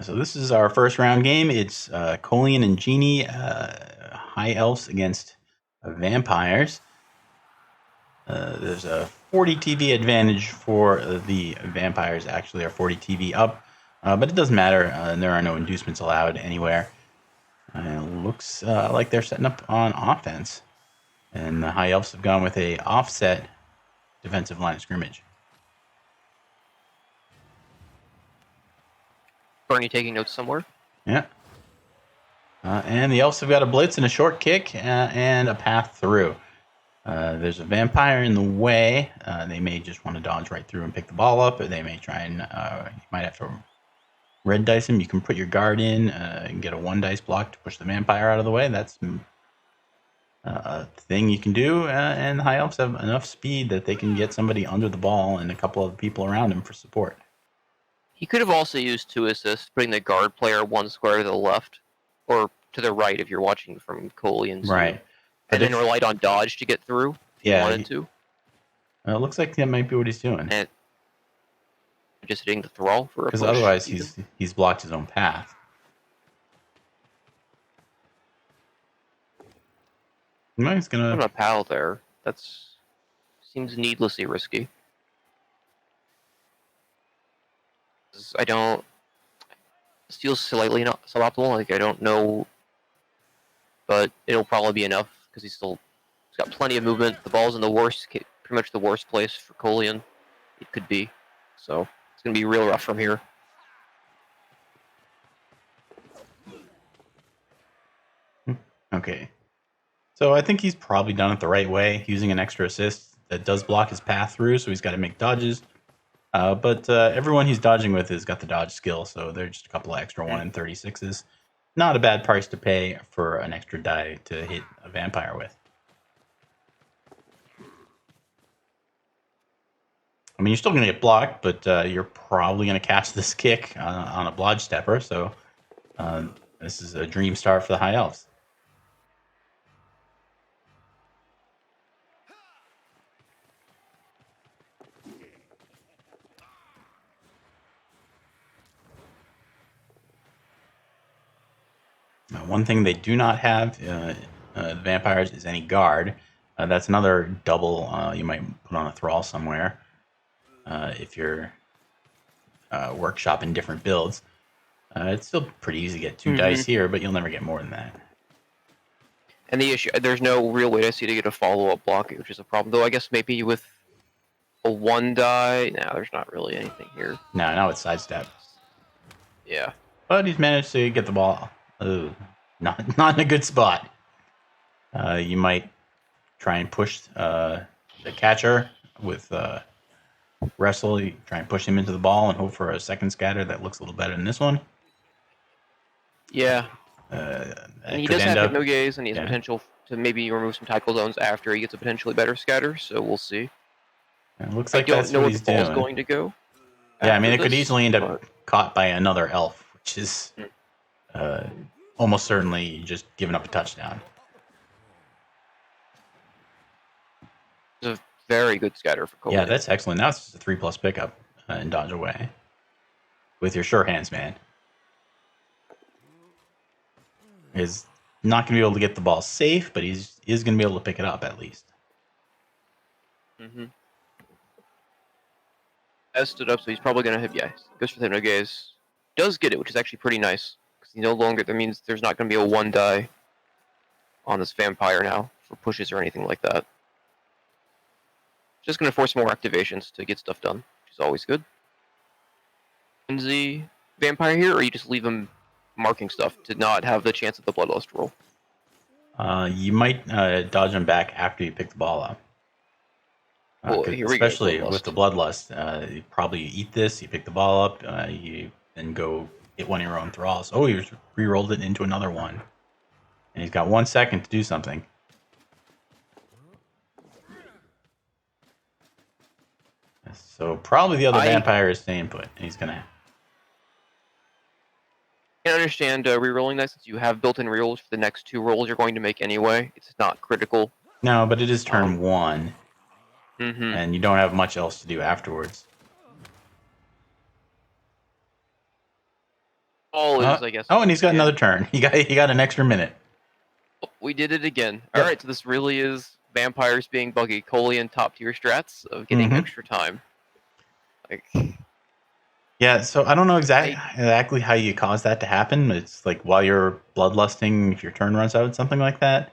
So this is our first round game. It's Kolian and Genie, high elves against vampires. There's a 40 TV advantage for the vampires. Actually, are 40 TV up, but it doesn't matter. There are no inducements allowed anywhere. It looks like they're setting up on offense, and the high elves have gone with a offset defensive line of scrimmage. Bernie taking notes somewhere. Yeah. And the elves have got a blitz and a short kick and a path through. There's a vampire in the way. They may just want to dodge right through and pick the ball up, or they may try and you might have to red dice him. You can put your guard in and get a 1 dice block to push the vampire out of the way. That's a thing you can do. And the high elves have enough speed that they can get somebody under the ball and a couple of people around him for support. He could have also used 2 assists, putting the guard player 1 square to the left, or to the right if you're watching from Kolian's. Right. And then relied on dodge to get through if he wanted to. It looks like that might be what he's doing. And just hitting the thrall for a push. Because otherwise he's blocked his own path. He's gonna put a pal there. That seems needlessly risky. This feels slightly not suboptimal. Like, I don't know, but it'll probably be enough because he's got plenty of movement. The ball's in pretty much the worst place for Kolian it could be. So it's gonna be real rough from here. Okay. So I think he's probably done it the right way, using an extra assist that does block his path through, so he's got to make dodges. But everyone he's dodging with has got the dodge skill, so they're just a couple of extra 1 in 36s. Not a bad price to pay for an extra die to hit a vampire with. I mean, you're still going to get blocked, but you're probably going to catch this kick on a blodge stepper, so this is a dream start for the high elves. One thing they do not have, the vampires, is any guard. That's another double you might put on a thrall somewhere if you're workshopping different builds. It's still pretty easy to get 2 dice here, but you'll never get more than that. And the issue, there's no real way I see to get a follow-up block, which is a problem. Though I guess maybe with a 1 die, there's not really anything here. No, now it's sidestep. Yeah. But he's managed to get the ball. Not in a good spot. You might try and push the catcher with wrestle. You try and push him into the ball and hope for a second scatter that looks a little better than this one. Yeah. And he does have hypno gaze, and he has potential to maybe remove some tackle zones after he gets a potentially better scatter. So we'll see. It looks like that's what he's doing. I don't know where the ball's going to go. Yeah, I mean, it could easily end up caught by another elf, which is almost certainly just giving up a touchdown. It's a very good scatter for Cole. Yeah, that's excellent. Now it's just a 3+ pickup and dodge away with your sure hands, man. Is not going to be able to get the ball safe, but is going to be able to pick it up at least. As stood up, so he's probably going to hit. Yeah, goes for the hypno gaze. Does get it, which is actually pretty nice. That means there's not going to be a 1 die on this vampire now for pushes or anything like that. Just going to force more activations to get stuff done, which is always good. The vampire here, or you just leave him marking stuff to not have the chance of the bloodlust roll? You might dodge him back after you pick the ball up. Especially with the bloodlust, you probably eat this, you pick the ball up, you then go hit one of your own thralls. Oh, he re-rolled it into another one. And he's got 1 second to do something. So probably the other vampire is staying put. And he's going to... I can understand re-rolling that since you have built-in re-rolls for the next 2 rolls you're going to make anyway. It's not critical. No, but it is turn 1. And you don't have much else to do afterwards. All is, I guess. Oh, and he's got yeah. another turn. He got an extra minute. We did it again. Yep. All right, so this really is vampires being buggy. Kolian top tier strats of getting extra time. Like, yeah, so I don't know exactly how you cause that to happen. It's like while you're bloodlusting, if your turn runs out, something like that.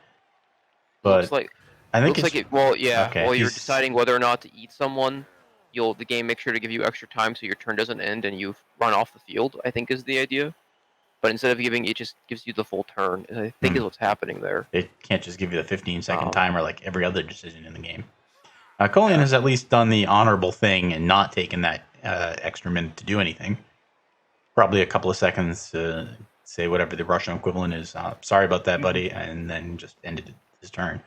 But looks like I think looks like it. Well, yeah. okay, While you're deciding whether or not to eat someone, the game makes sure to give you extra time so your turn doesn't end and you run off the field. I think is the idea. But instead of giving it, just gives you the full turn. I think is what's happening there. It can't just give you the 15-second timer like every other decision in the game. Kolian has at least done the honorable thing and not taken that extra minute to do anything. Probably a couple of seconds to say whatever the Russian equivalent is. Sorry about that, buddy, and then just ended his turn.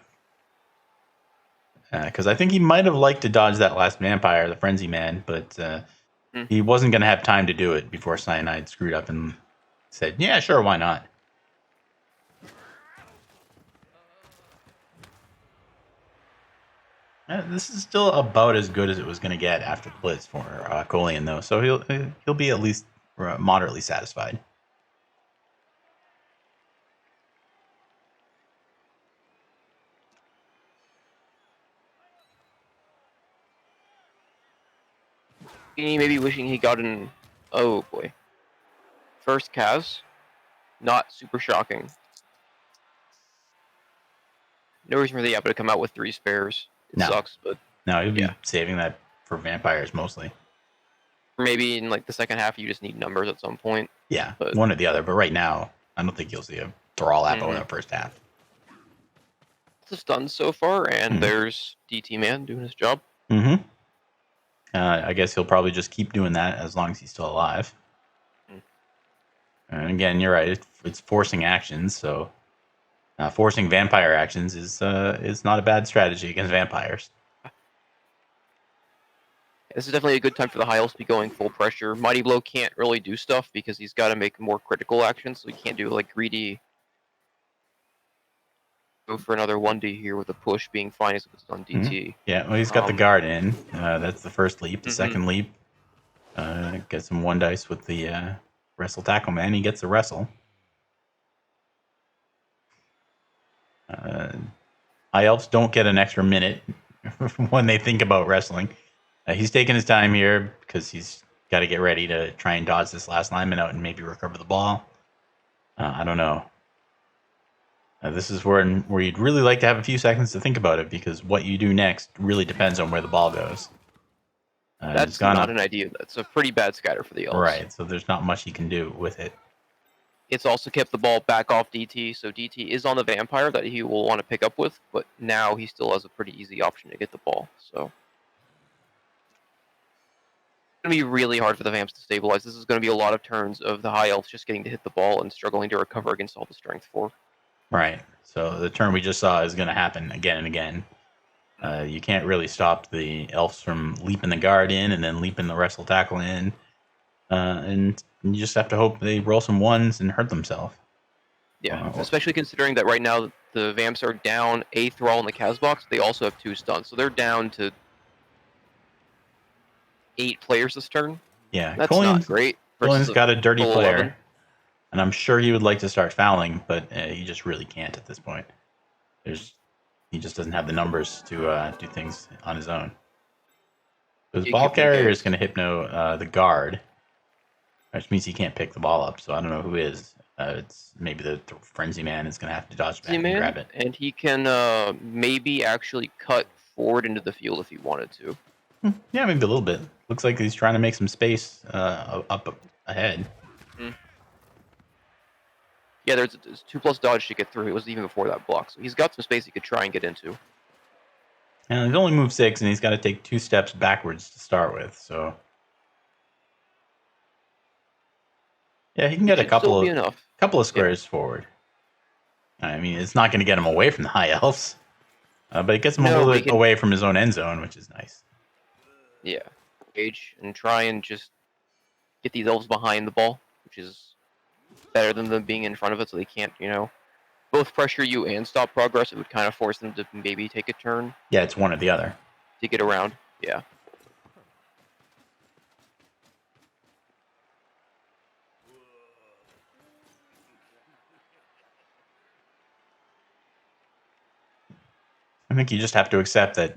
Because I think he might have liked to dodge that last vampire, the Frenzy Man, but he wasn't going to have time to do it before Cyanide screwed up and said, yeah, sure, why not? This is still about as good as it was going to get after the Blitz for Kolian, though, so he'll be at least moderately satisfied. Maybe wishing he got an. Oh boy. First Kaz. Not super shocking. No reason for the Yappa to come out with 3 spares. It sucks, but no, he'll be saving that for vampires mostly. Maybe in like the second half, you just need numbers at some point. Yeah, one or the other. But right now, I don't think you'll see a Thrall Appo in the first half. It's done so far, and there's DT Man doing his job. I guess he'll probably just keep doing that as long as he's still alive. And again, you're right. It's forcing actions, so forcing vampire actions is not a bad strategy against vampires. This is definitely a good time for the high elves to be going full pressure. Mighty Blow can't really do stuff because he's got to make more critical actions, so he can't do like greedy. Go for another 1D here with a push being fine as it's on DT. Yeah, well, he's got the guard in. That's the first leap. The second leap, gets some 1 dice with the wrestle tackle man. He gets the wrestle. High elves don't get an extra minute when they think about wrestling. He's taking his time here because he's got to get ready to try and dodge this last lineman out and maybe recover the ball. I don't know. This is where you'd really like to have a few seconds to think about it because what you do next really depends on where the ball goes. That's not an idea. That's a pretty bad scatter for the elves. Right, so there's not much he can do with it. It's also kept the ball back off DT, so DT is on the vampire that he will want to pick up with, but now he still has a pretty easy option to get the ball. So it's going to be really hard for the vamps to stabilize. This is going to be a lot of turns of the high elves just getting to hit the ball and struggling to recover against all the strength 4. Right. So the turn we just saw is going to happen again and again. You can't really stop the elves from leaping the guard in and then leaping the wrestle tackle in. And you just have to hope they roll some 1s and hurt themselves. Yeah, especially considering that right now the vamps are down a Thrall in the Kaz box. They also have 2 stuns, so they're down to 8 players this turn. Yeah, that's not great. Kolian's got a dirty player. 11. And I'm sure he would like to start fouling, but he just really can't at this point. He just doesn't have the numbers to do things on his own. His ball carrier is going to hypno the guard, which means he can't pick the ball up. So I don't know who is. It's maybe the Frenzy Man is going to have to dodge back and grab it. And he can maybe actually cut forward into the field if he wanted to. Yeah, maybe a little bit. Looks like he's trying to make some space up ahead. Yeah, there's 2+ dodge to get through. It was even before that block, so he's got some space he could try and get into. And he's only moved 6, and he's got to take 2 steps backwards to start with. So yeah, he can get a couple of squares forward. I mean, it's not going to get him away from the high elves, but it gets him a little bit away from his own end zone, which is nice. Yeah, engage and try and just get these elves behind the ball, which is better than them being in front of it, so they can't, both pressure you and stop progress. It would kind of force them to maybe take a turn. Yeah, it's one or the other. To get around, yeah. think you just have to accept that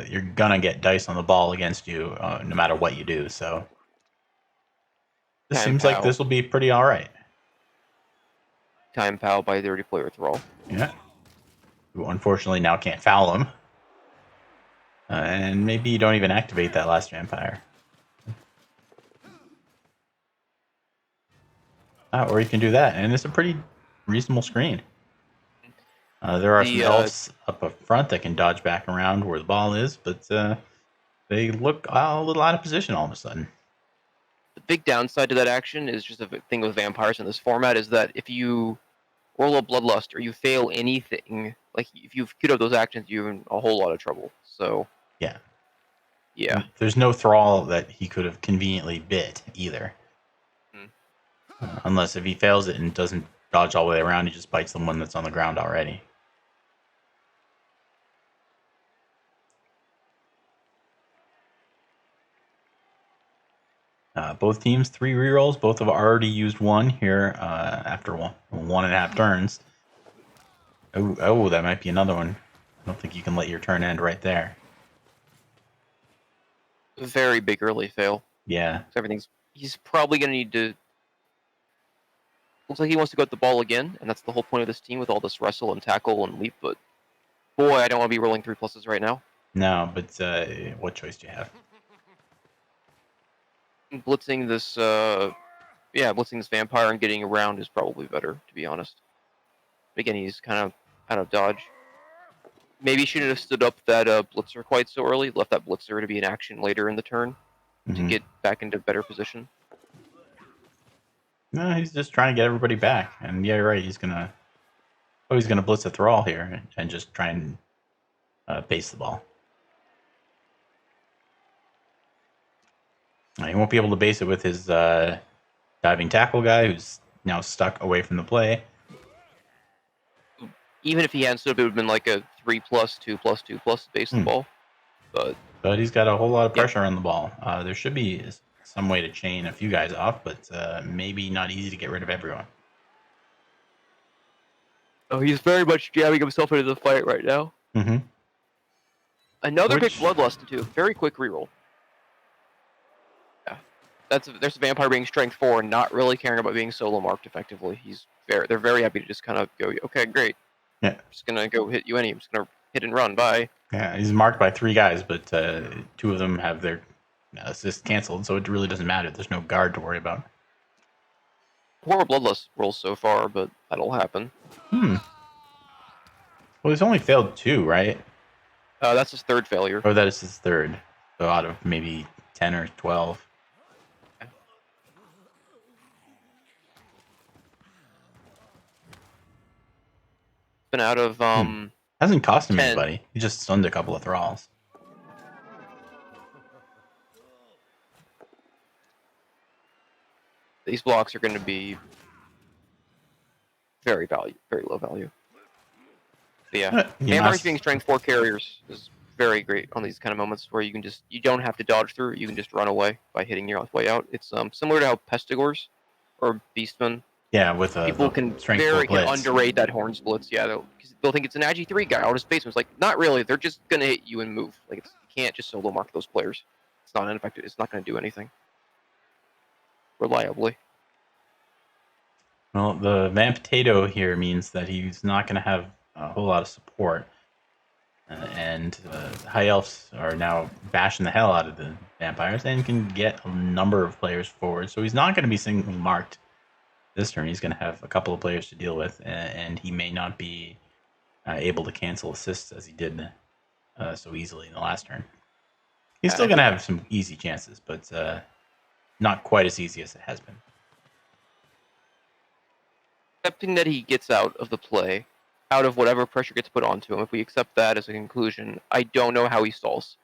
you're gonna get dice on the ball against you, no matter what you do. So this Time seems like Pow. this will be pretty all right. Time Pow by 30-player thrall. Yeah. Who unfortunately now can't foul him. And maybe you don't even activate that last vampire. Or you can do that, and it's a pretty reasonable screen. There are some elves up front that can dodge back around where the ball is, but they look a little out of position all of a sudden. The big downside to that action is just a thing with vampires in this format is that if you roll a bloodlust or you fail anything, like if you've queued up those actions, you're in a whole lot of trouble. So Yeah. yeah. There's no thrall that he could have conveniently bit either. Unless if he fails it and doesn't dodge all the way around, he just bites the one that's on the ground already. Both teams, 3 rerolls. Both have already used one here after 1.5 turns. Oh, that might be another one. I don't think you can let your turn end right there. Very big early fail. Yeah. He's probably going to need to. Looks like he wants to go at the ball again, and that's the whole point of this team with all this wrestle and tackle and leap. But boy, I don't want to be rolling 3+s right now. No, but what choice do you have? Blitzing this, blitzing this vampire and getting around is probably better, to be honest. But again, he's kind of out of dodge. Maybe shouldn't have stood up that blitzer quite so early. Left that blitzer to be in action later in the turn to get back into better position. No, he's just trying to get everybody back. And yeah, you're right. He's gonna blitz a thrall here and just try and base the ball. He won't be able to base it with his diving tackle guy, who's now stuck away from the play. Even if he hadn't stood up, it would have been like a 3+, 2+2+, base the ball. But he's got a whole lot of pressure on the ball. There should be some way to chain a few guys off, but maybe not easy to get rid of everyone. Oh, he's very much jamming himself into the fight right now. Mm-hmm. Another big bloodlust into very quick reroll. Yeah, there's a vampire being strength 4 and not really caring about being solo marked effectively. They're very happy to just kind of go, okay, great. Yeah. I'm just gonna go hit you any. I'm just gonna hit and run. Bye. Yeah, he's marked by 3 guys, but 2 of them have their assist canceled, so it really doesn't matter. There's no guard to worry about. Poor bloodlust rolls so far, but that'll happen. Well, he's only failed 2, right? That's his 3rd failure. Oh, that is his 3rd. So out of maybe 10 or 12. Been out of Hasn't cost him 10. anybody. He just stunned a couple of thralls. These blocks are going to be very low value. But yeah, vampires being strength 4 carriers is very great on these kind of moments where you don't have to dodge through. You can just run away by hitting your way out. It's similar to how Pestigors or Beastmen. Yeah, with people can underrate that Horns Blitz. Yeah, they'll think it's an Agi 3 guy out of space. It's like, not really. They're just gonna hit you and move. Like you can't just solo mark those players. It's not ineffective. It's not gonna do anything reliably. Well, the Vamp Potato here means that he's not gonna have a whole lot of support, and High Elves are now bashing the hell out of the vampires and can get a number of players forward. So he's not going to be single marked this turn. He's going to have a couple of players to deal with, and he may not be able to cancel assists as he did so easily in the last turn. He's still going to have some easy chances, but not quite as easy as it has been. Accepting that he gets out of the play, out of whatever pressure gets put onto him, if we accept that as a conclusion, I don't know how he stalls.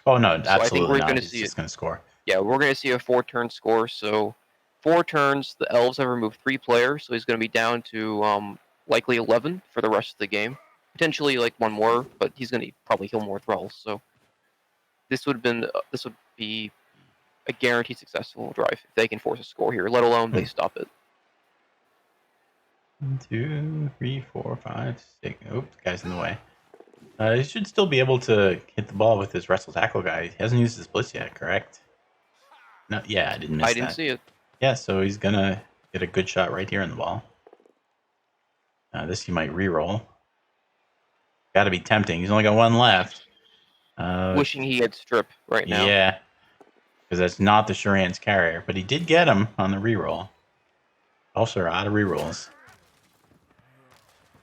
Oh, no, absolutely I think we're not. He's just going to score. Yeah, we're going to see a 4-turn score, so 4 turns, the Elves have removed 3 players, so he's going to be down to likely 11 for the rest of the game. Potentially like 1 more, but he's going to probably heal more thralls. So this would be a guaranteed successful drive if they can force a score here, let alone they stop it. 1, 2, 3, 4, 5, 6. Oops, guy's in the way. He should still be able to hit the ball with his wrestle tackle guy. He hasn't used his blitz yet, correct? No, yeah, I didn't miss I didn't that. see it. Yeah, so he's gonna get a good shot right here in the ball. This he might re-roll. Got to be tempting. He's only got one left. Wishing he had strip right now. Yeah, because that's not the Shuran's carrier, but he did get him on the re-roll. Also, out of re-rolls.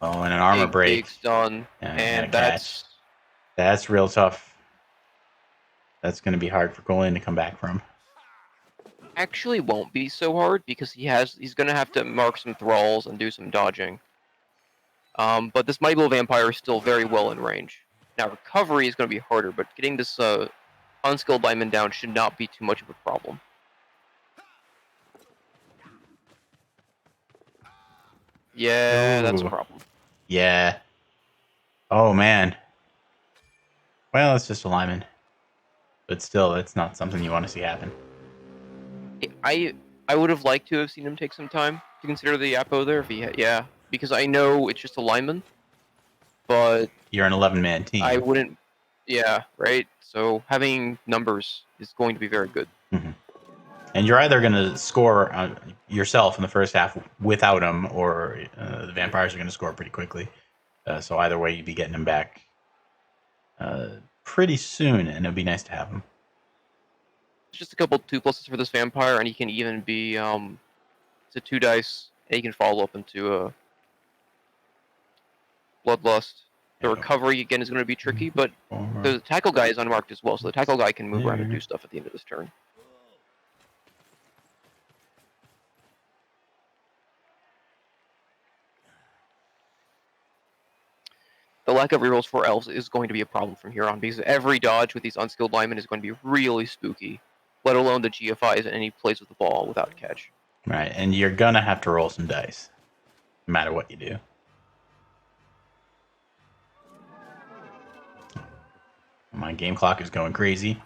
Oh, and an armor break. Big stun, And a that's catch. That's real tough. That's going to be hard for kolian to come back from. actually won't be so hard because he's gonna have to mark some thralls and do some dodging. But this Mighty Blow Vampire is still very well in range. Now recovery is gonna be harder, but getting this unskilled lineman down should not be too much of a problem. Yeah, that's a Ooh. problem. Yeah. Oh, man. Well, it's just a lineman. But still, it's not something you want to see happen. I would have liked to have seen him take some time to consider the Apo there if he yeah, because I know it's just a lineman, but You're an 11-man team. I wouldn't. Yeah, right. So having numbers is going to be very good. Mm-hmm. And you're either going to score yourself in the first half without him, or the vampires are going to score pretty quickly. So either way, you'd be getting him back pretty soon, and it'd be nice to have him. Just a couple 2+s for this vampire, and he can even be it's a 2 dice, and he can follow up into a bloodlust. The recovery again is going to be tricky, but the tackle guy is unmarked as well, so the tackle guy can move around and do stuff at the end of this turn. The lack of rerolls for elves is going to be a problem from here on because every dodge with these unskilled linemen is going to be really spooky, let alone the GFIs and any plays with the ball without catch. Right, and you're going to have to roll some dice, no matter what you do. My game clock is going crazy.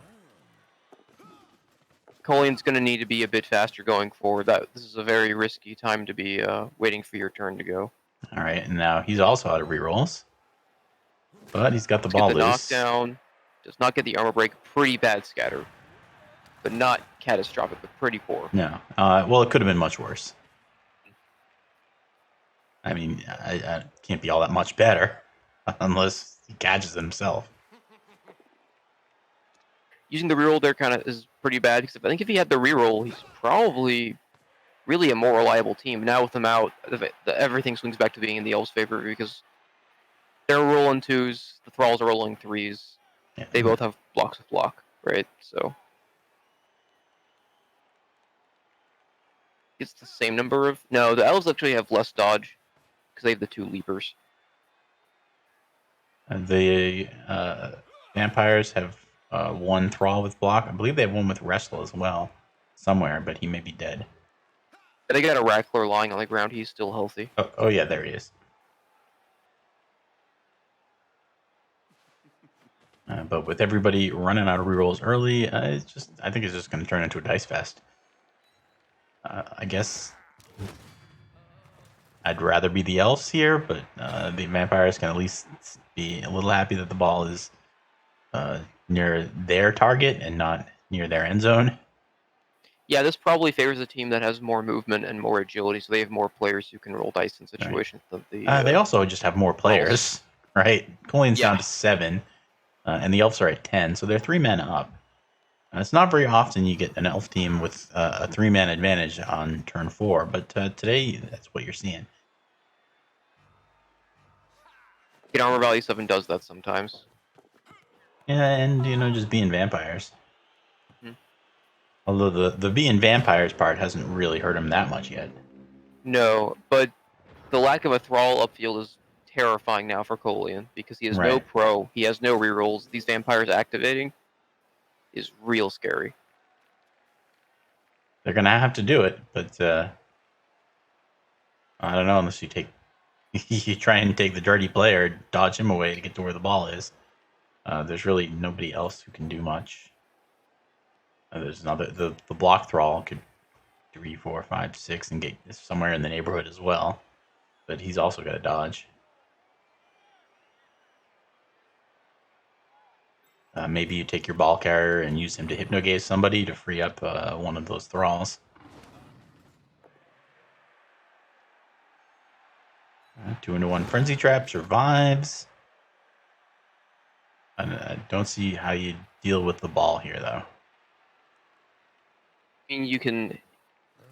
Kolian's going to need to be a bit faster going forward. This is a very risky time to be waiting for your turn to go. All right, and now he's also out of rerolls. But he's got the ball loose. Knockdown. Does not get the armor break. Pretty bad scatter. But not catastrophic, but pretty poor. No. Well, it could have been much worse. I mean, I can't be all that much better unless he catches it himself. Using the reroll there kind of is pretty bad because I think if he had the reroll, he's probably really a more reliable team. Now with him out, everything swings back to being in the Elves' favor because they're rolling 2s, the Thralls are rolling 3s. Yeah. They both have blocks with block, right? So it's the same number of... No, the Elves actually have less dodge because they have the 2 leapers. The vampires have 1 Thrall with block. I believe they have 1 with wrestle as well somewhere, but he may be dead. But I got a Rackler lying on the ground. He's still healthy. Oh yeah, there he is. But with everybody running out of rerolls early, I think it's just going to turn into a dice fest. I guess I'd rather be the elves here, but the vampires can at least be a little happy that the ball is near their target and not near their end zone. Yeah, this probably favors a team that has more movement and more agility, so they have more players who can roll dice in situations. Right. They also just have more players, right? Kolian's down to 7. And the elves are at 10, so they're 3 men up. It's not very often you get an elf team with a 3-man advantage on turn 4, but today that's what you're seeing. Get armor value 7 does that sometimes. Yeah, and just being vampires. Mm-hmm. Although the being vampires part hasn't really hurt him that much yet. No, but the lack of a thrall upfield is terrifying now for kolian because he has no pro, he has no rerolls. These vampires activating is real scary. They're gonna have to do it, but I don't know unless you try and take the dirty player, dodge him away to get to where the ball is. There's really nobody else who can do much. There's the block thrall could 3, 4, 5, 6 and get somewhere in the neighborhood as well, but he's also got to dodge. Maybe you take your ball carrier and use him to hypnogaze somebody to free up one of those thralls. 2-1 frenzy trap survives. I don't see how you deal with the ball here, though. I mean, you can.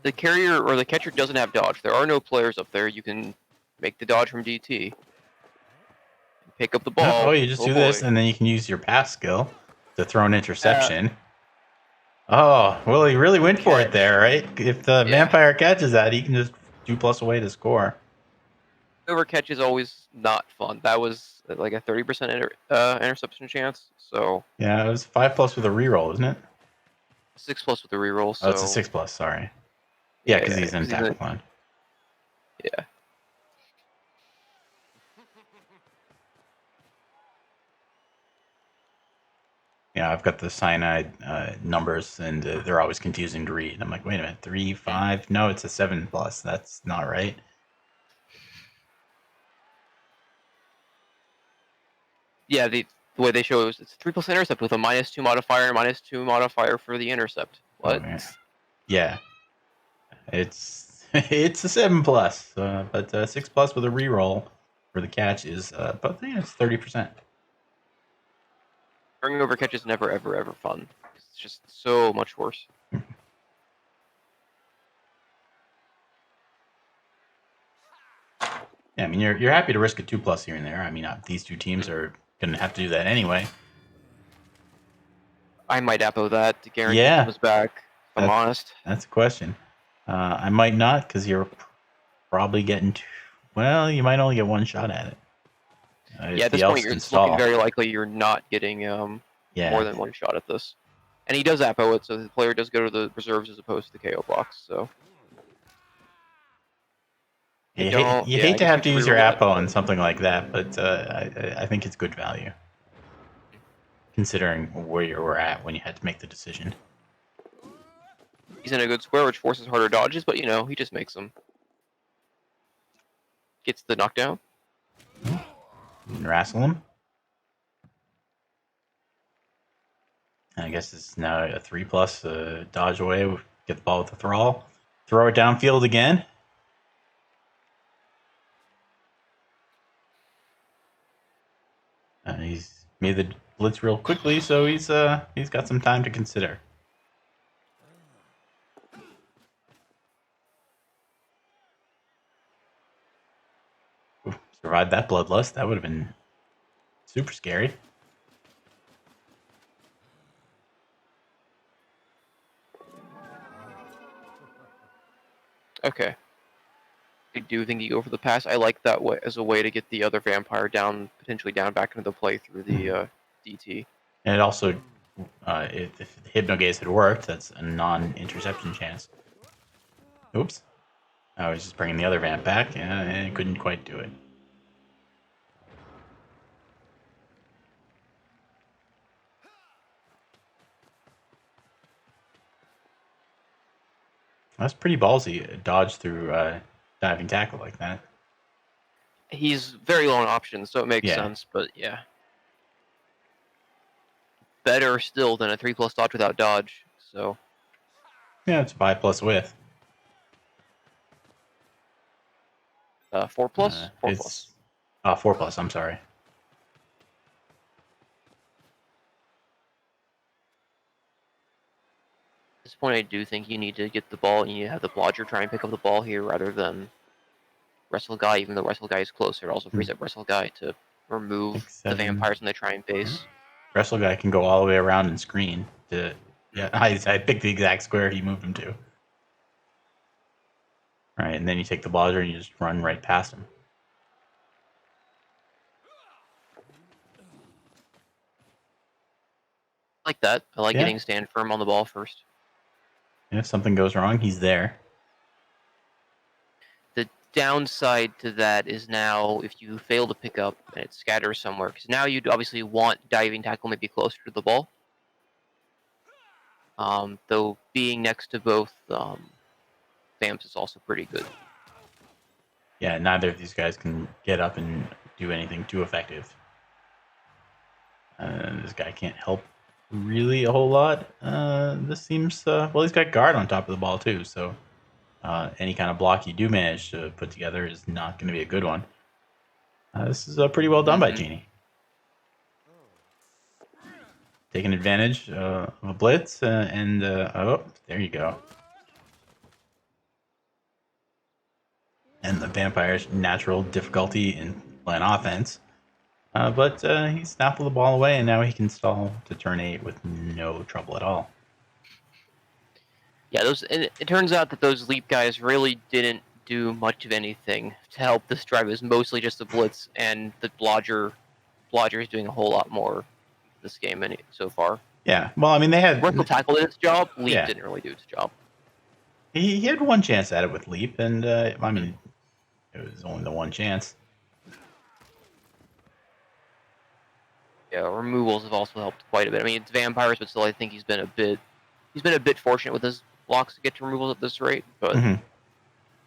The carrier or the catcher doesn't have dodge. There are no players up there. You can make the dodge from DT. Pick up the ball. Oh, you just do this, and then you can use your pass skill to throw an interception. Oh, well, he really went for it there, right? If the vampire catches that, he can just 2+ away to score. Over catch is always not fun. That was like a 30% interception chance. So yeah, it was 5+ with a reroll, isn't it? 6+ with the reroll. So oh, it's a 6+. Sorry. Yeah, because he's in tackle clone. Yeah. Yeah, I've got the cyanide numbers, and they're always confusing to read. I'm like, wait a minute, 3, 5? No, it's a 7+. That's not right. Yeah, the way they show it, it's 3+ intercept with a -2 modifier and -2 modifier for the intercept. What? Oh, yeah, it's it's a 7+, but 6+ with a reroll for the catch is, but yeah, it's 30%. Bringing over catch is never, ever fun. It's just so much worse. Yeah, I mean, you're happy to risk a 2+ here and there. I mean, these two teams are going to have to do that anyway. I might Apo that to guarantee it comes back, if I'm honest. That's a question. I might not, because you're probably getting well, you might only get one shot at it. Yeah, at this point, it's looking very likely you're not getting more than one shot at this. And he does Apo it, so the player does go to the reserves as opposed to the KO box. So you hate to have to use your Apo on something like that, but I think it's good value, considering where you were at when you had to make the decision. He's in a good square, which forces harder dodges, but he just makes them. Gets the knockdown. Wrestle him. I guess it's now a 3+, dodge away, get the ball with the thrall, throw it downfield again. He's made the blitz real quickly, so he's got some time to consider. Ooh, survived that bloodlust. That would have been super scary. Okay. I do think you go for the pass. I like that way as a way to get the other vampire down, potentially down back into the play through the DT. And it also, if the hypnogaze had worked, that's a non-interception chance. Oops. I was just bringing the other vamp back, and couldn't quite do it. That's pretty ballsy, dodge through diving tackle like that. He's very low on options, so it makes sense, but yeah. Better still than a 3+ dodge without dodge, so. Yeah, it's 5+ with. 4+? 4+. 4+, I'm sorry. At this point, I do think you need to get the ball, and you have the blodger try and pick up the ball here rather than wrestle guy, even though wrestle guy is closer. It also frees up wrestle guy to remove the vampires when they try and base. Wrestle guy can go all the way around and screen. I picked the exact square he moved him to. Right, and then you take the blodger and you just run right past him. I like that. I like getting stand firm on the ball first. And if something goes wrong, he's there. The downside to that is now if you fail to pick up and it scatters somewhere, because now you'd obviously want diving tackle maybe closer to the ball. Though being next to both vamps is also pretty good. Yeah, neither of these guys can get up and do anything too effective. This guy can't help really a whole lot. This seems well. He's got guard on top of the ball too, so any kind of block you do manage to put together is not going to be a good one. This is pretty well done by Genie. Taking advantage of a blitz, and oh, there you go. And the Vampire's natural difficulty in playing offense. But he snapped the ball away, and now he can stall to turn 8 with no trouble at all. Yeah, it turns out that those leap guys really didn't do much of anything to help this drive. It was mostly just the blitz, and the blodger is doing a whole lot more this game so far. Yeah, well, I mean, they had... Wrestle tackle did its job. Leap didn't really do its job. He had one chance at it with Leap, and I mean, it was only the one chance. Yeah, removals have also helped quite a bit. I mean, it's vampires, but still, I think he's been a bit fortunate with his blocks to get to removals at this rate. But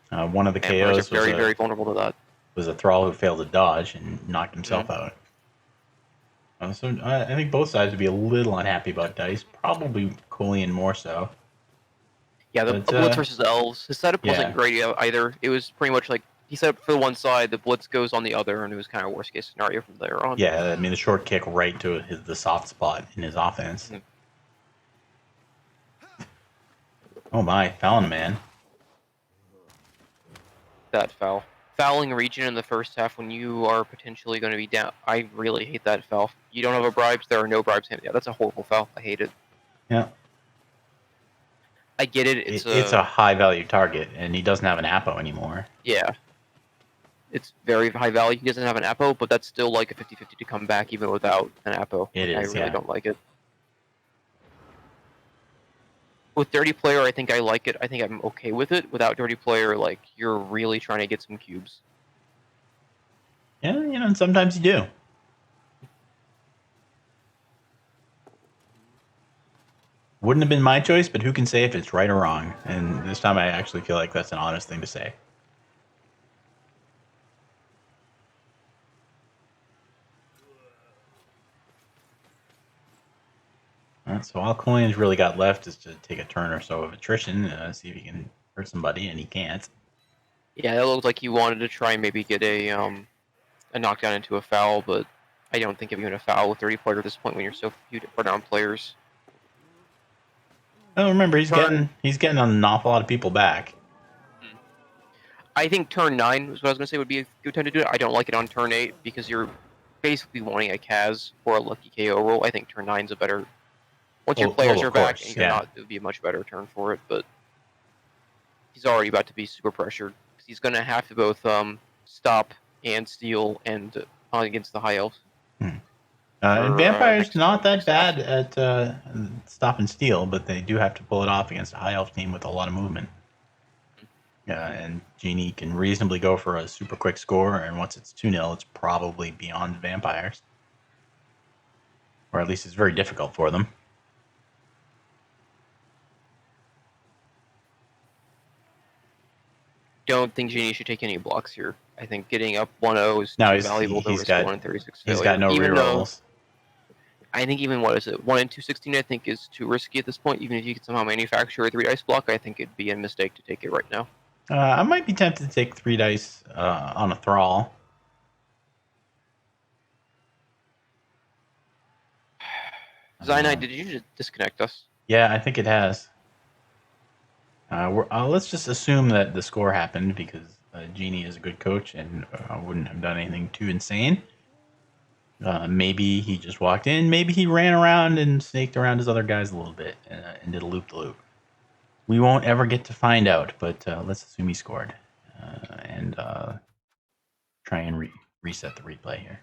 one of the vampires KOs are very vulnerable to that. Was a Thrall who failed to dodge and knocked himself out. So I think both sides would be a little unhappy about Dice. Probably Kolian more so. Yeah, the Blitz versus Elves. His setup wasn't great either. It was pretty much like he set up for one side, the Blitz goes on the other, and it was kind of worst case scenario from there on. Yeah, I mean the short kick right to the soft spot in his offense. Oh my, fouling a man. That foul. Fouling region in the first half when you are potentially going to be down. I really hate that foul. You don't have a bribes, there are no bribes. Yeah, that's a horrible foul. I hate it. Yeah. I get it. It's a high value target, and he doesn't have an Apo anymore. Yeah. It's very high value. He doesn't have an Apo, but that's still like a 50-50 to come back even without an Apo. It is, I really don't like it. With Dirty Player, I think I like it. I think I'm okay with it. Without Dirty Player, like, you're really trying to get some cubes. Yeah, and sometimes you do. Wouldn't have been my choice, but who can say if it's right or wrong? And this time I actually feel like that's an honest thing to say. So all Kolian's really got left is to take a turn or so of attrition, see if he can hurt somebody, and he can't. Yeah, it looked like he wanted to try and maybe get a knockdown into a foul, but I don't think even a foul with 30 player at this point when you're so few far down players. Oh, remember he's getting an awful lot of people back. I think turn 9 is what I was going to say would be a good time to do it. I don't like it on turn 8 because you're basically wanting a Kaz or a lucky KO roll. I think turn 9's a better. Once your players are back, and you're not, it would be a much better turn for it. But he's already about to be super pressured. He's going to have to both stop and steal and against the high elves. And Vampire's not that bad at stop and steal, but they do have to pull it off against a high elf team with a lot of movement. And Genie can reasonably go for a super quick score, and once it's 2-0, it's probably beyond Vampires. Or at least it's very difficult for them. Don't think Genie should take any blocks here. I think getting up 1-0 is too valuable to risk 1-36 failure. He's got no rerolls. I think even, 1 in 216, I think is too risky at this point. Even if you could somehow manufacture a 3 dice block, I think it'd be a mistake to take it right now. I might be tempted to take 3 dice on a Thrall. Cyanide, did you just disconnect us? Yeah, I think it has. Let's just assume that the score happened because Genie is a good coach and wouldn't have done anything too insane. Maybe he just walked in. Maybe he ran around and snaked around his other guys a little bit and did a loop-de-loop. We won't ever get to find out, but let's assume he scored. And try and reset the replay here.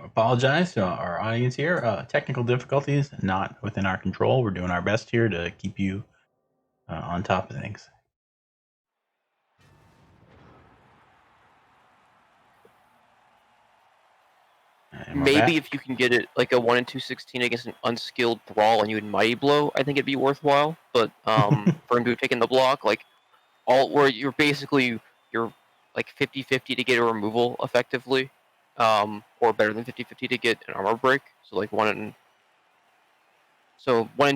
Apologize to our audience here. Technical difficulties not within our control. We're doing our best here to keep you on top of things. And we're Maybe back. if you can get it like a 1 in 216 against an unskilled brawl and you would mighty blow, I think it'd be worthwhile. But for him to have taken the block, like all where you're basically you're like 50-50 to get a removal effectively, or better than 50-50 to get an armor break. So like 1 in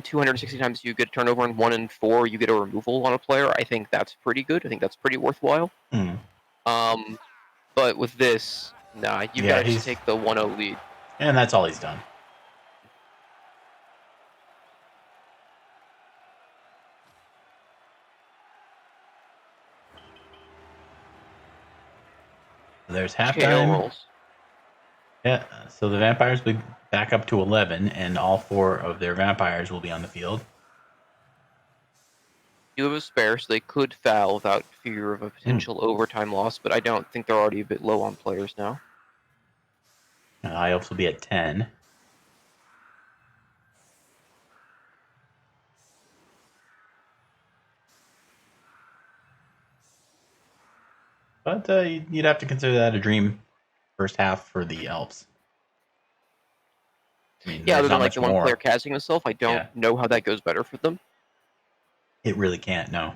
260 times you get a turnover, and 1 in 4 you get a removal on a player. I think that's pretty good. I think that's pretty worthwhile. Mm. But with this, nah, you've got Yeah, to just take the 1-0 lead. and that's all he's done. There's KO halftime. rolls. Yeah, so the vampires will be back up to 11, and all 4 of their vampires will be on the field. You have a spare, so they could foul without fear of a potential overtime loss, but I don't think they're already a bit low on players now. High Elves will be at 10. But you'd have to consider that a dream first half for the Elves. I mean, Yeah, there's other than not like much the one more. player casting himself, I don't Yeah. know how that goes better for them. It really can't, no.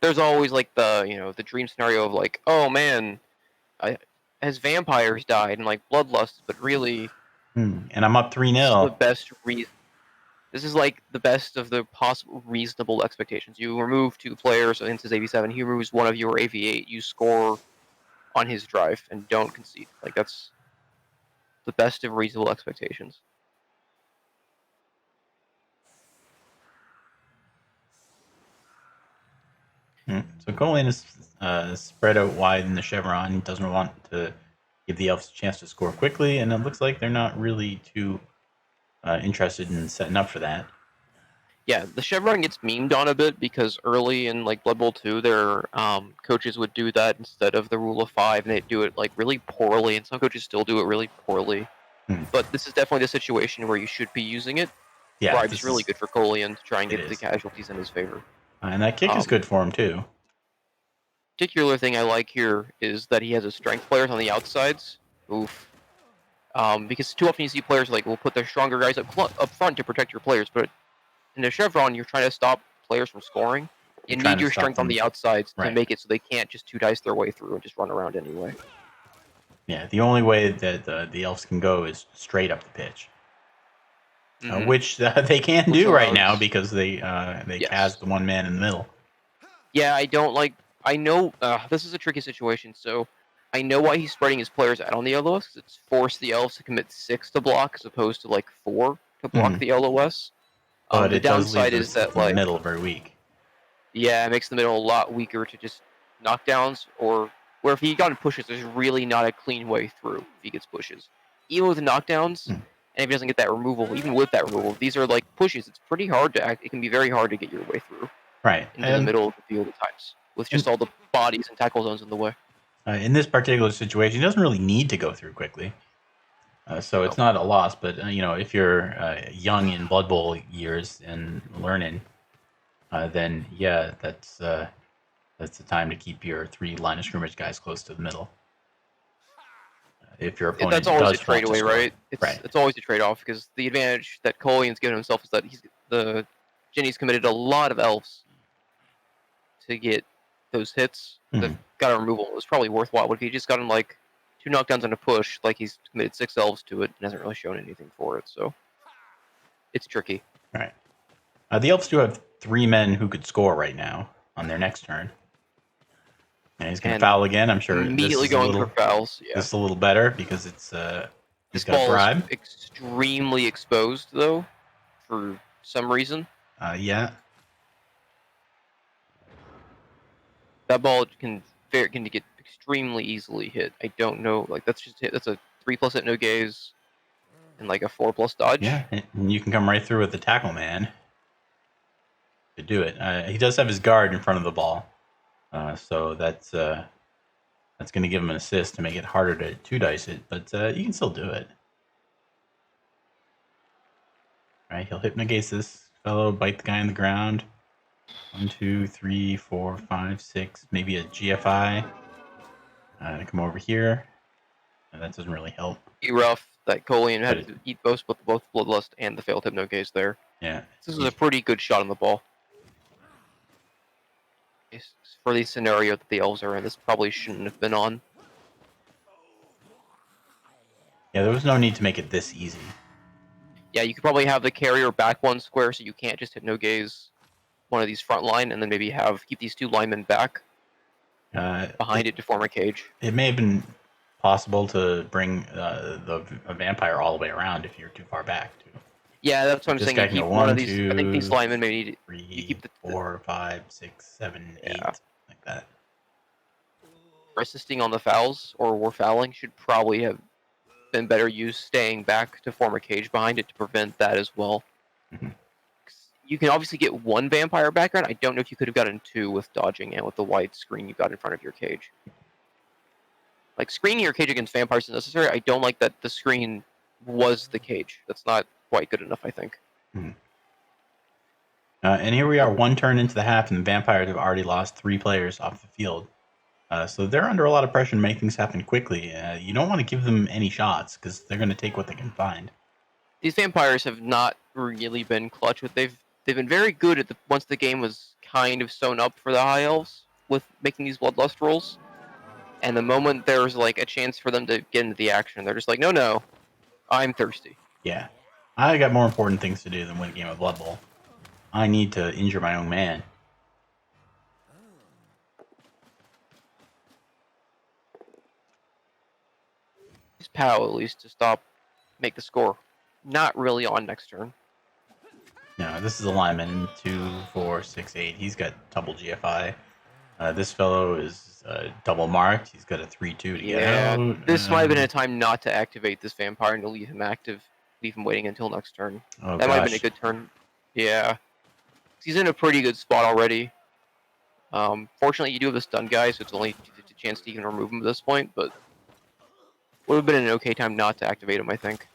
There's always like the dream scenario of like, oh man, has vampires died and like bloodlust, but really And I'm up 3-0. this is the best reason. This is like the best of the possible reasonable expectations. You remove 2 players into his AV7, he removes one of your AV8, you score on his drive and don't concede. Like that's the best of reasonable expectations. So kolian is spread out wide in the chevron. He doesn't want to give the Elves a chance to score quickly, and it looks like they're not really too interested in setting up for that. Yeah, the chevron gets memed on a bit because early in like Blood Bowl 2, their coaches would do that instead of the rule of 5, and they do it like really poorly, and some coaches still do it really poorly. But this is definitely the situation where you should be using it. Yeah, Bribe's really good for kolian to try and it get the is. casualties in his favor. And that kick is good for him, too. Particular thing I like here is that he has his strength players on the outsides. Oof. Because too often you see players like will put their stronger guys up front to protect your players, but in the chevron you're trying to stop players from scoring. You need your strength on the outsides to make it so they can't just 2-dice their way through and just run around anyway. Yeah, the only way that the Elves can go is straight up the pitch, which they can do right now because they cast the one man in the middle. Yeah, I don't like. I know this is a tricky situation, so I know why he's spreading his players out on the LOS. Because it's forced the Elves to commit 6 to block as opposed to like 4 to block the LOS. But the downside is that like the middle very weak. Yeah, it makes the middle a lot weaker to just knockdowns, or where if he got pushes, there's really not a clean way through if he gets pushes. Even with the knockdowns, and if he doesn't get that removal, even with that removal, these are like pushes. It's pretty hard to act. It can be very hard to get your way through. Right. Into the middle of the field at times, with just all the bodies and tackle zones in the way. In this particular situation, he doesn't really need to go through quickly. So it's not a loss, but if you're young in Blood Bowl years and learning, then yeah, that's the time to keep your 3 line of scrimmage guys close to the middle. If your opponent that's always does a trade away, right? Right. It's always a trade off because the advantage that kolian's given himself is that the genie's committed a lot of elves to get those hits that got a removal. It was probably worthwhile. But if he just got him like 2 knockdowns and a push, like he's committed 6 elves to it and hasn't really shown anything for it, so it's tricky. Right. The Elves do have 3 men who could score right now on their next turn. And he's going to foul again. I'm sure immediately going for fouls. Yeah. This is a little better because it's he's got bribe. Is extremely exposed though, for some reason. Yeah. That ball can get extremely easily hit. I don't know, like that's a 3+ hit no gaze, and like a 4+ dodge. Yeah, and you can come right through with the tackle man to do it. He does have his guard in front of the ball, so that's going to give him an assist to make it harder to 2-dice it, but you can still do it. All right, he'll hypnogate this fellow, bite the guy on the ground. 1, 2, 3, 4, 5, 6, maybe a GFI. To come over here. And that doesn't really help. Be rough that kolian had to eat both Bloodlust and the failed Hypno Gaze there. Yeah. This is a pretty good shot on the ball. For the scenario that the elves are in, this probably shouldn't have been on. Yeah, there was no need to make it this easy. Yeah, you could probably have the carrier back one square so you can't just Hypno Gaze one of these front line, and then maybe keep these two linemen back behind it to form a cage. It may have been possible to bring a vampire all the way around if you're too far back, too. Yeah, that's what I'm saying. You keep one of these. I think these linemen maybe need. 3, you keep 4, 5, 6, 7, 8, like that. Assisting on the fouls or fouling should probably have been better used staying back to form a cage behind it to prevent that as well. Mm-hmm. You can obviously get one vampire background. I don't know if you could have gotten two with dodging and with the wide screen you got in front of your cage. Like, screening your cage against vampires is necessary. I don't like that the screen was the cage. That's not quite good enough, I think. Mm-hmm. And here we are, one turn into the half, and the vampires have already lost 3 players off the field. So they're under a lot of pressure to make things happen quickly. You don't want to give them any shots because they're going to take what they can find. These vampires have not really been clutch. They've been very good at once the game was kind of sewn up for the high elves with making these bloodlust rolls. And the moment there's like a chance for them to get into the action, they're just like, no, I'm thirsty. Yeah, I got more important things to do than win a game of Blood Bowl. I need to injure my own man. Use POW at least to make the score. Not really on next turn. No, this is a lineman, 2, 4, 6, 8. He's got double GFI. This fellow is double marked. He's got a 3-2 to get out. This might have been a time not to activate this vampire and to leave him active. Leave him waiting until next turn. That might have been a good turn. Yeah. He's in a pretty good spot already. Fortunately, you do have a stun guy, so it's only a chance to even remove him at this point, but would have been an okay time not to activate him, I think.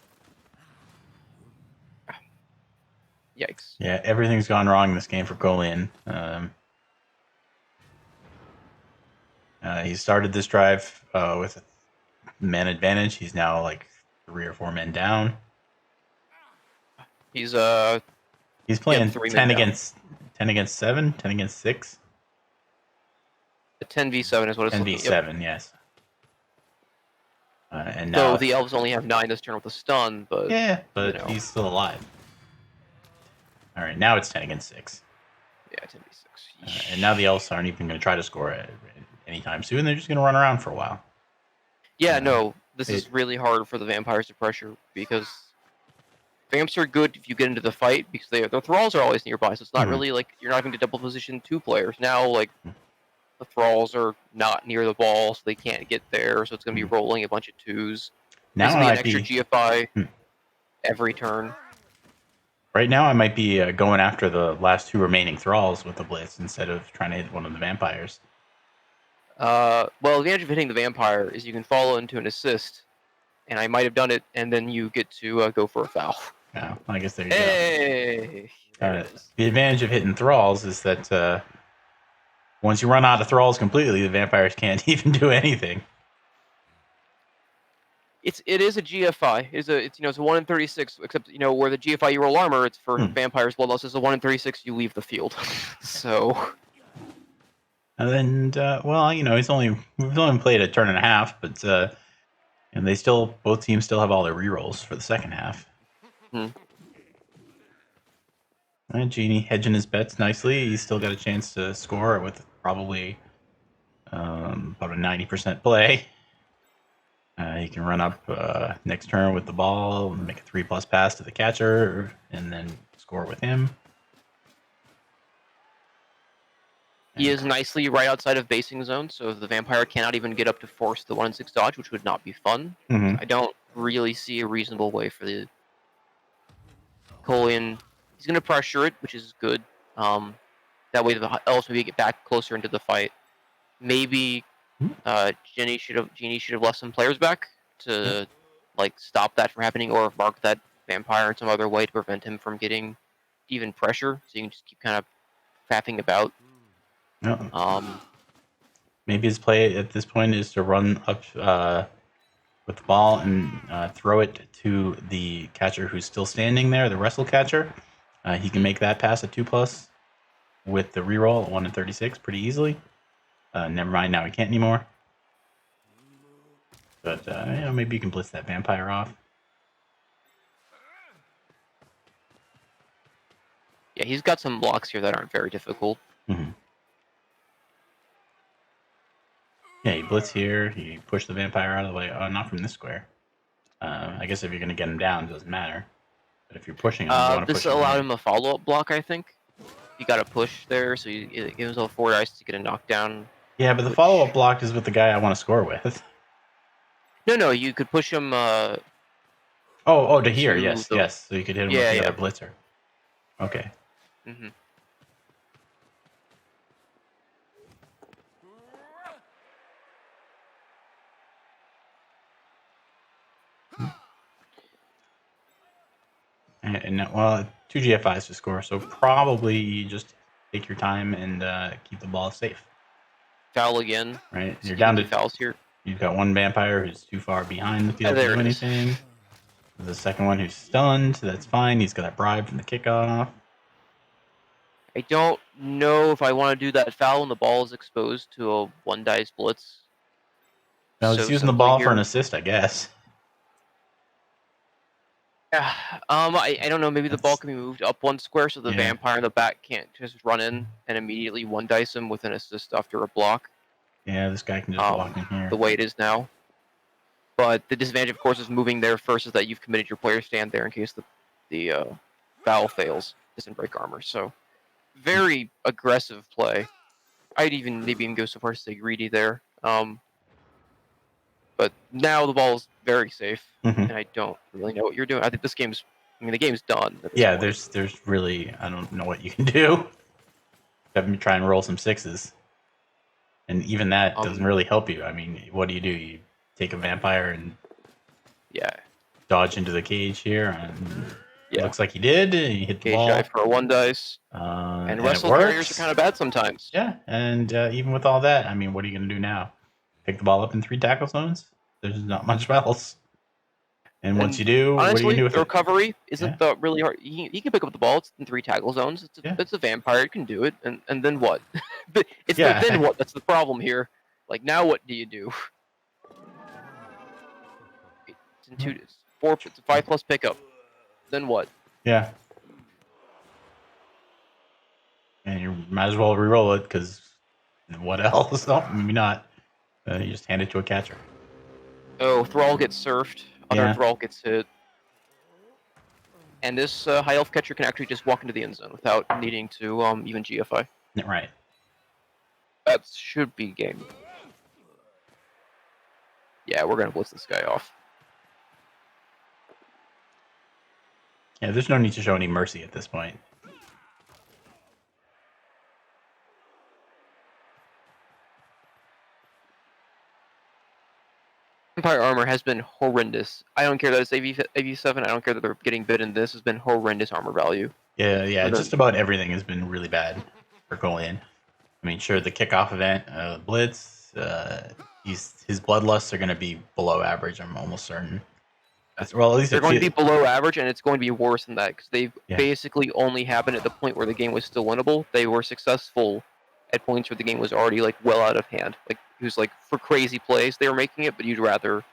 Yikes. Yeah, everything's gone wrong in this game for kolian. He started this drive with a man advantage. He's now like 3 or 4 men down. He's playing 10 against 7, 10 against 6. A 10v7 is what it's 10v7, yes. And now, so the elves only have 9 this turn with a stun, but he's still alive. All right, now it's 10 against 6. Yeah, 10v6. And now the elves aren't even going to try to score it anytime soon. They're just going to run around for a while. Yeah, no, this is really hard for the vampires to pressure because vamps are good if you get into the fight because their thralls are always nearby, so it's not really like you're not having to double position 2 players. Now, like, the thralls are not near the ball, so they can't get there, so it's going to be rolling a bunch of 2s. Now it's going to be an extra GFI every turn. Right now, I might be going after the last 2 remaining thralls with the blitz instead of trying to hit one of the vampires. Well, the advantage of hitting the vampire is you can follow into an assist, and I might have done it, and then you get to go for a foul. Oh, I guess there you go. The advantage of hitting thralls is that once you run out of thralls completely, the vampires can't even do anything. It is a GFI. It's a 1 in 36, except where the GFI you roll armor, it's for vampires. Bloodlust is a 1 in 36. You leave the field. So. And then, we've only played a turn and a half, but and both teams still have all their rerolls for the second half. And Genie hedging his bets nicely. He's still got a chance to score with probably about a 90% play. He can run up next turn with the ball and make a 3+ pass to the catcher and then score with him. He is nicely right outside of basing zone, so the vampire cannot even get up to force the 1 in 6 dodge, which would not be fun. I don't really see a reasonable way for the kolian. He's going to pressure it, which is good. That way the elves maybe get back closer into the fight. Maybe Genie should have left some players back to stop that from happening, or mark that vampire in some other way to prevent him from getting even pressure. So you can just keep kind of faffing about. Maybe his play at this point is to run up with the ball and throw it to the catcher who's still standing there, the wrestle catcher. He can make that pass at 2+ with the reroll at 1 in 36 pretty easily. Never mind, now he can't anymore. But maybe you can blitz that vampire off. Yeah, he's got some blocks here that aren't very difficult. Mm-hmm. Yeah, he blitz here. He pushed the vampire out of the way. Oh, not from this square. I guess if you're going to get him down, it doesn't matter. But if you're pushing him, you want to push This him. allowed him a follow-up block, I think. You got to push there, so he gives himself 4 dice to get a knockdown. Yeah, but the follow-up block is with the guy I want to score with. No, you could push him. To here, yes. So you could hit him with the other blitzer. Okay. Mm-hmm. And well, 2 GFIs to score, so probably you just take your time and keep the ball safe. Foul again. Right, you're down to fouls here. You've got one vampire who's too far behind the field to do anything. The second one who's stunned. That's fine. He's got a bribe from the kickoff. I don't know if I want to do that foul when the ball is exposed to a 1 dice blitz. No, he's using the ball for an assist, I guess. Yeah. I don't know. Maybe the ball can be moved up 1 square so the vampire in the back can't just run in and immediately 1 dice him with an assist after a block. Yeah, this guy can just walk in here. The way it is now. But the disadvantage, of course, is moving there first is that you've committed your player stand there in case the foul fails. Doesn't break armor. So very aggressive play. I'd maybe even go so far as to say greedy there. But now the ball is very safe, and I don't really know what you're doing. I think the game's done. Yeah, there's really, I don't know what you can do. Have me try and roll some 6s. And even that doesn't really help you. I mean, what do? You take a vampire and dodge into the cage here. And it looks like he did. He hit the ball. Cage for a 1 dice. And wrestle carriers are kind of bad sometimes. Yeah, and even with all that, I mean, what are you going to do now? Pick the ball up in 3 tackle zones? There's not much else. And once you do, honestly, what are you going to do with the recovery isn't really hard. He can pick up the ball. It's in 3 tackle zones. It's a vampire. It can do it. And then what? Then what? That's the problem here. Like, now what do you do? It's 5+ pickup. Then what? Yeah. And you might as well re-roll it, because what else? Oh, maybe not. You just hand it to a catcher. Oh, Thrall gets surfed. Other Thrall gets hit. And this high elf catcher can actually just walk into the end zone without needing to even GFI. Right. That should be game. Yeah, we're going to blitz this guy off. Yeah, there's no need to show any mercy at this point. Vampire armor has been horrendous. I don't care that it's AV7. I don't care that they're getting bid in this. Has been horrendous armor value. Yeah. Just about everything has been really bad for Kolian. I mean, sure, the kickoff event, Blitz, his bloodlusts are going to be below average. I'm almost certain. At least they're going to be below average, and it's going to be worse than that because they've basically only happened at the point where the game was still winnable. They were successful at points where the game was already well out of hand. Like, it was for crazy plays they were making it, but you'd rather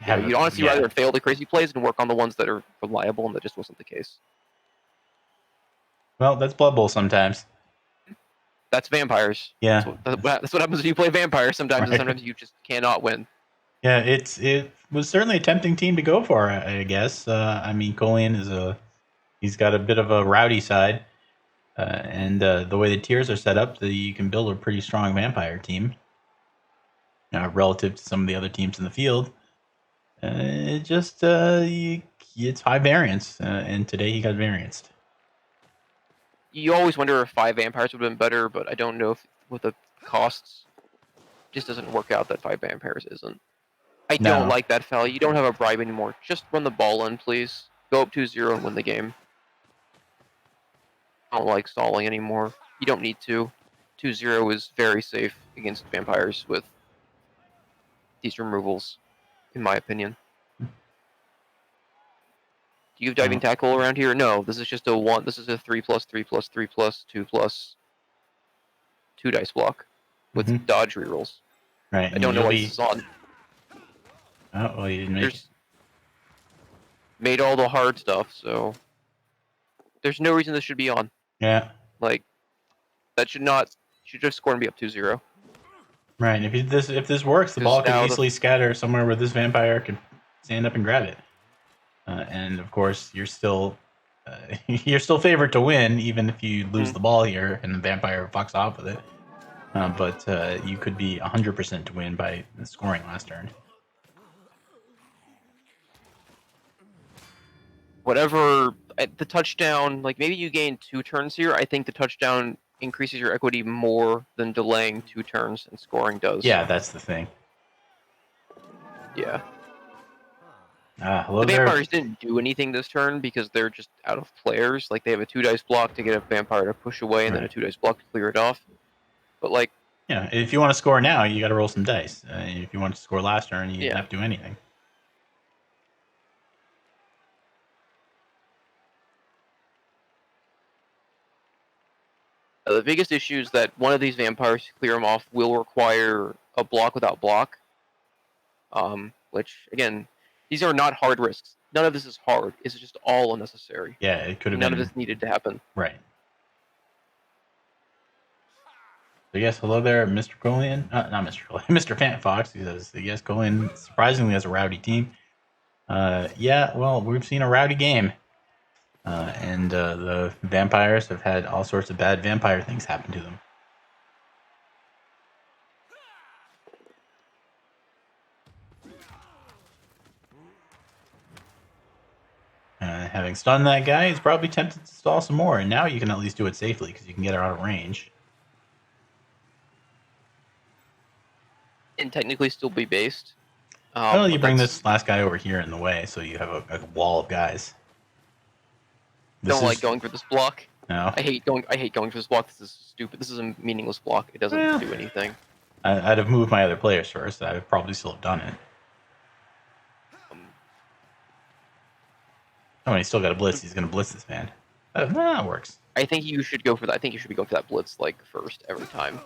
you'd honestly rather fail the crazy plays and work on the ones that are reliable, and that just wasn't the case. Well, that's Blood Bowl sometimes. That's vampires. Yeah, that's what happens when you play vampires sometimes. Right. And sometimes you just cannot win. Yeah, it was certainly a tempting team to go for, I guess. I mean, Kolian he's got a bit of a rowdy side, and the way the tiers are set up, you can build a pretty strong vampire team relative to some of the other teams in the field. It's high variance, and today he got varianced. You always wonder if 5 vampires would have been better, but I don't know if with the costs, it just doesn't work out that 5 vampires isn't. I don't like that foul. You don't have a bribe anymore. Just run the ball in, please. Go up 2-0 and win the game. I don't like stalling anymore. You don't need to. 2-0 is very safe against vampires with these removals, in my opinion. Do you have diving tackle around here? No, this is just a 1. This is a 3+3+3+2+2 dice block with dodge rerolls. Right. I don't know why this is on. Oh, well, you didn't make it. Made all the hard stuff, so there's no reason this should be on. Yeah. Like, that should just score and be up 2-0. Right. If this works, the ball could easily scatter somewhere where this vampire could stand up and grab it. And of course, you're still favored to win, even if you lose the ball here and the vampire fucks off with it. But you could be 100% to win by scoring last turn. Whatever, the touchdown, like maybe you gain 2 turns here. I think the touchdown increases your equity more than delaying 2 turns and scoring does. Yeah, that's the thing. Yeah. Hello the there. vampires didn't do anything this turn because they're just out of players. Like, they have a 2 dice block to get a vampire to push away and then a 2 dice block to clear it off. But, like... Yeah, if you want to score now, you got to roll some dice. If you want to score last turn, you don't have to do anything. The biggest issue is that one of these vampires, to clear them off, will require a block without block. Which, again, these are not hard risks. None of this is hard. It's just all unnecessary. Yeah, it could have been... None of this needed to happen. Right. So yes, hello there, Mr. Kolian. Not Mr. Kolian, Mr. Fant Fox. He says, yes, Kolian surprisingly has a rowdy team. Yeah, well, we've seen a rowdy game. And the vampires have had all sorts of bad vampire things happen to them. Having stunned that guy, he's probably tempted to stall some more, and now you can at least do it safely because you can get her out of range. And technically still be based. Well, you bring this last guy over here in the way, so you have a wall of guys. Don't like going for this block. No. I hate going for this block. This is stupid. This is a meaningless block. It doesn't do anything. I'd have moved my other players first. I would probably still have done it. Oh, and he's still got a blitz. He's going to blitz this man. That works. I think you should go for that. I think you should be going for that blitz like first every time.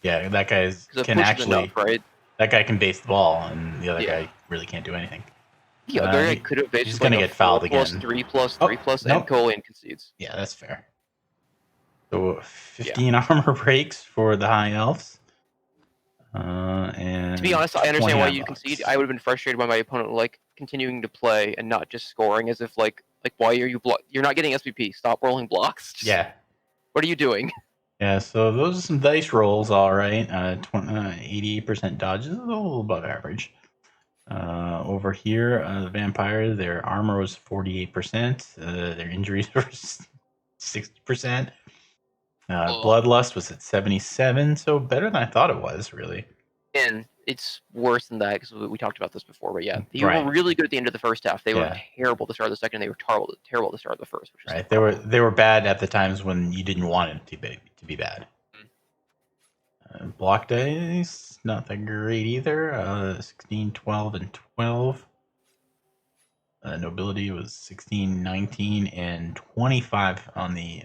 Yeah, that guy can actually. Enough, right? That guy can base the ball, and the other guy really can't do anything. The other guy could have based. He's going to get fouled again. +3+3+, and Kolian concedes. Yeah, that's fair. So 15 armor breaks for the high elves. And to be honest, I understand why you concede. I would have been frustrated by my opponent like continuing to play and not just scoring, as if like why are you you're not getting SPP? Stop rolling blocks. Just, yeah. What are you doing? Yeah, so those are some dice rolls, all right. 88% dodge is a little above average. Over here, the vampire, their armor was 48%. Their injuries were 60%. Bloodlust was at 77, so better than I thought it was, really. And it's worse than that because we talked about this before. But yeah, they were really good at the end of the first half. They were terrible at the start of the second. They were terrible at the start of the first. Which is they were bad at the times when you didn't want it to be bad. Block dice, not that great either. 16, 12, and 12. Nobility was 16, 19, and 25 on the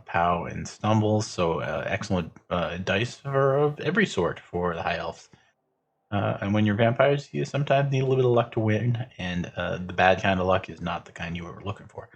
POW and stumbles. So excellent dice of every sort for the high elves. And when you're vampires, you sometimes need a little bit of luck to win, and the bad kind of luck is not the kind you were looking for.